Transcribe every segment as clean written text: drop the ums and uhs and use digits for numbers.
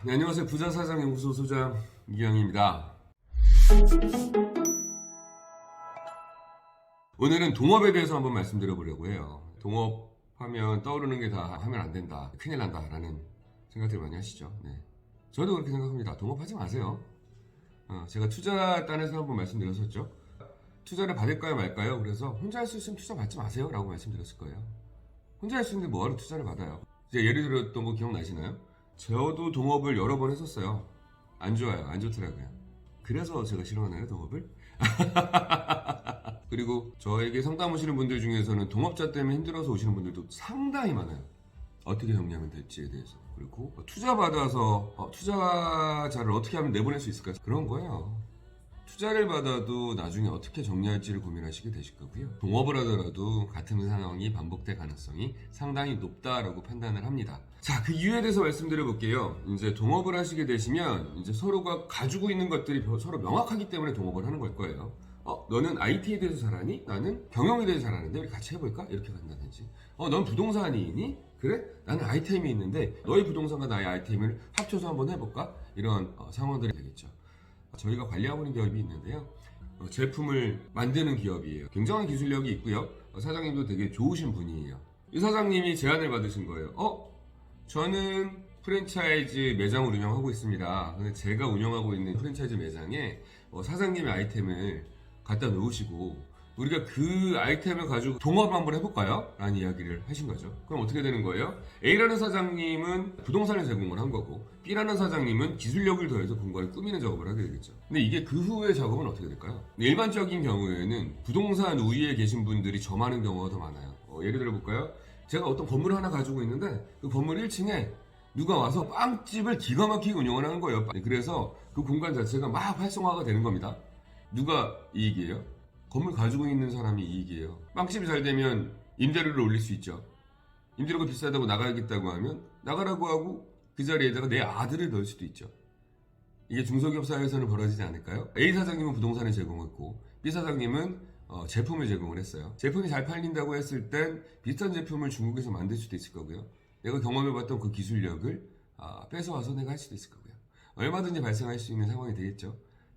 네, 안녕하세요. 부자사장연구소 소장 이기영입니다. 오늘은 동업에 대해서 한번 말씀드려보려고 해요. 동업하면 떠오르는 게 다 하면 안 된다, 큰일 난다 라는 생각들 많이 하시죠. 네. 저도 그렇게 생각합니다. 동업하지 마세요. 제가 투자단에서 한번 말씀드렸었죠. 투자를 받을까요 말까요? 그래서 혼자 할 수 있으면 투자 받지 마세요 라고 말씀드렸을 거예요. 혼자 할 수 있는데 뭐하러 투자를 받아요? 제가 예를 들었던 거 기억나시나요? 저도 동업을 여러 번 했었어요. 안 좋아요. 안 좋더라고요. 그래서 제가 싫어하나요, 동업을? 그리고 저에게 상담 오시는 분들 중에서는 동업자 때문에 힘들어서 오시는 분들도 상당히 많아요. 어떻게 정리하면 될지에 대해서. 그리고 투자 받아서 투자자를 어떻게 하면 내보낼 수 있을까? 그런 거예요. 투자를 받아도 나중에 어떻게 정리할지를 고민하시게 되실 거고요. 동업을 하더라도 같은 상황이 반복될 가능성이 상당히 높다라고 판단을 합니다. 자, 그 이유에 대해서 말씀드려 볼게요. 이제 동업을 하시게 되시면 이제 서로가 가지고 있는 것들이 서로 명확하기 때문에 동업을 하는 걸 거예요. 너는 IT에 대해서 잘하니? 나는 경영에 대해서 잘하는데 우리 같이 해볼까? 이렇게 간다든지. 넌 부동산이니? 그래? 나는 아이템이 있는데 너의 부동산과 나의 아이템을 합쳐서 한번 해볼까? 이런 상황들이 되겠죠. 저희가 관리하고 있는 기업이 있는데요. 제품을 만드는 기업이에요. 굉장한 기술력이 있고요. 사장님도 되게 좋으신 분이에요. 이 사장님이 제안을 받으신 거예요. 저는 프랜차이즈 매장을 운영하고 있습니다. 근데 제가 운영하고 있는 프랜차이즈 매장에 사장님의 아이템을 갖다 놓으시고 우리가 그 아이템을 가지고 동업 한번 해볼까요? 라는 이야기를 하신 거죠. 그럼 어떻게 되는 거예요? A라는 사장님은 부동산을 제공을 한 거고 B라는 사장님은 기술력을 더해서 공간을 꾸미는 작업을 하게 되겠죠. 근데 이게 그 후의 작업은 어떻게 될까요? 일반적인 경우에는 부동산 우위에 계신 분들이 점하는 경우가 더 많아요. 예를 들어 볼까요? 제가 어떤 건물을 하나 가지고 있는데 그 건물 1층에 누가 와서 빵집을 기가 막히게 운영을 하는 거예요. 그래서 그 공간 자체가 막 활성화가 되는 겁니다. 누가 이익이에요? 건물 가지고 있는 사람이 이익이에요. 빵집이 잘 되면 임대료를 올릴 수 있죠. 임대료가 비싸다고 나가야겠다고 하면 나가라고 하고 그 자리에다가 내 아들을 넣을 수도 있죠. 이게 중소기업 사회에서는 벌어지지 않을까요? A 사장님은 부동산을 제공했고 B 사장님은 제품을 제공을 했어요. 제품이 잘 팔린다고 했을 땐 비슷한 제품을 중국에서 만들 수도 있을 거고요. 내가 경험해봤던 그 기술력을 뺏어와서 내가 할 수도 있을 거고요. 얼마든지 발생할 수 있는 상황이 되겠죠.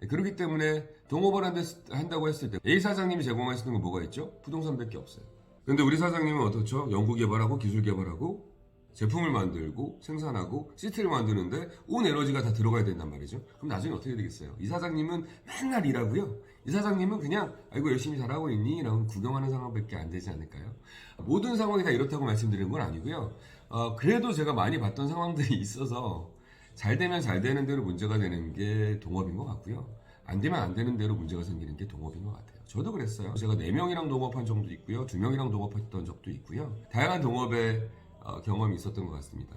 그렇기 때문에 동업을 한다고 했을 때 A 사장님이 제공할 수 있는 건 뭐가 있죠? 부동산밖에 없어요. 근데 우리 사장님은 어떻죠? 연구 개발하고 기술 개발하고 제품을 만들고 생산하고 시스템을 만드는데 온 에너지가 다 들어가야 된단 말이죠. 그럼 나중에 어떻게 되겠어요? 이 사장님은 맨날 일하고요. 이 사장님은 그냥 아이고 열심히 잘하고 있니? 라고 구경하는 상황밖에 안 되지 않을까요? 모든 상황이 다 이렇다고 말씀드리는 건 아니고요. 그래도 제가 많이 봤던 상황들이 있어서 잘 되면 잘 되는 대로 문제가 되는 게 동업인 것 같고요. 안 되면 안 되는 대로 문제가 생기는 게 동업인 것 같아요. 저도 그랬어요. 제가 4명이랑 동업한 적도 있고요. 2명이랑 동업했던 적도 있고요. 다양한 동업의 경험이 있었던 것 같습니다.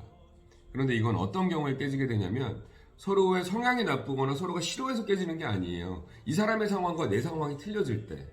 그런데 이건 어떤 경우에 깨지게 되냐면 서로의 성향이 나쁘거나 서로가 싫어해서 깨지는 게 아니에요. 이 사람의 상황과 내 상황이 틀려질 때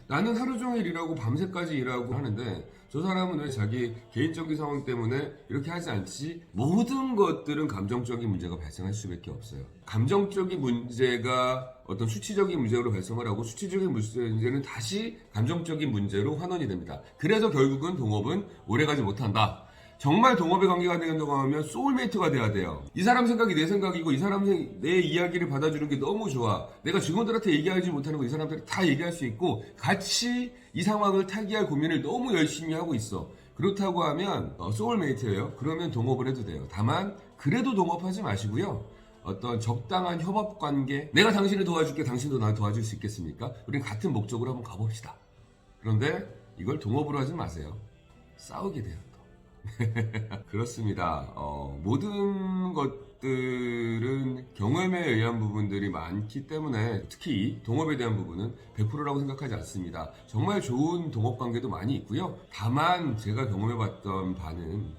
나는 하루 종일 일하고 밤새까지 일하고 하는데 저 사람은 왜 자기 개인적인 상황 때문에 이렇게 하지 않지? 모든 것들은 감정적인 문제가 발생할 수밖에 없어요. 감정적인 문제가 어떤 수치적인 문제로 발생을 하고 수치적인 문제는 다시 감정적인 문제로 환원이 됩니다. 그래서 결국은 동업은 오래가지 못한다. 정말 동업의 관계가 된다고 하면 소울메이트가 돼야 돼요. 이 사람 생각이 내 생각이고 이 사람 내 이야기를 받아주는 게 너무 좋아. 내가 직원들한테 얘기하지 못하는 거 이 사람들이 다 얘기할 수 있고 같이 이 상황을 타개할 고민을 너무 열심히 하고 있어. 그렇다고 하면 소울메이트예요. 그러면 동업을 해도 돼요. 다만 그래도 동업하지 마시고요. 어떤 적당한 협업 관계, 내가 당신을 도와줄게 당신도 날 도와줄 수 있겠습니까? 우린 같은 목적으로 한번 가봅시다. 그런데 이걸 동업으로 하지 마세요. 싸우게 돼요. 그렇습니다. 모든 것들은 경험에 의한 부분들이 많기 때문에 특히 동업에 대한 부분은 100%라고 생각하지 않습니다. 정말 좋은 동업 관계도 많이 있고요. 다만 제가 경험해봤던 바는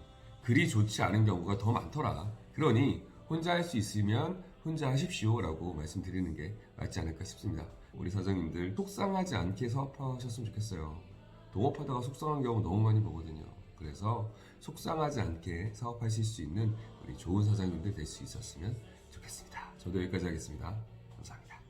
그리 좋지 않은 경우가 더 많더라. 그러니 혼자 할 수 있으면 혼자 하십시오 라고 말씀드리는 게 맞지 않을까 싶습니다. 우리 사장님들 속상하지 않게 사업하셨으면 좋겠어요. 동업하다가 속상한 경우 너무 많이 보거든요. 그래서 속상하지 않게 사업하실 수 있는 우리 좋은 사장님들 될 수 있었으면 좋겠습니다. 저도 여기까지 하겠습니다. 감사합니다.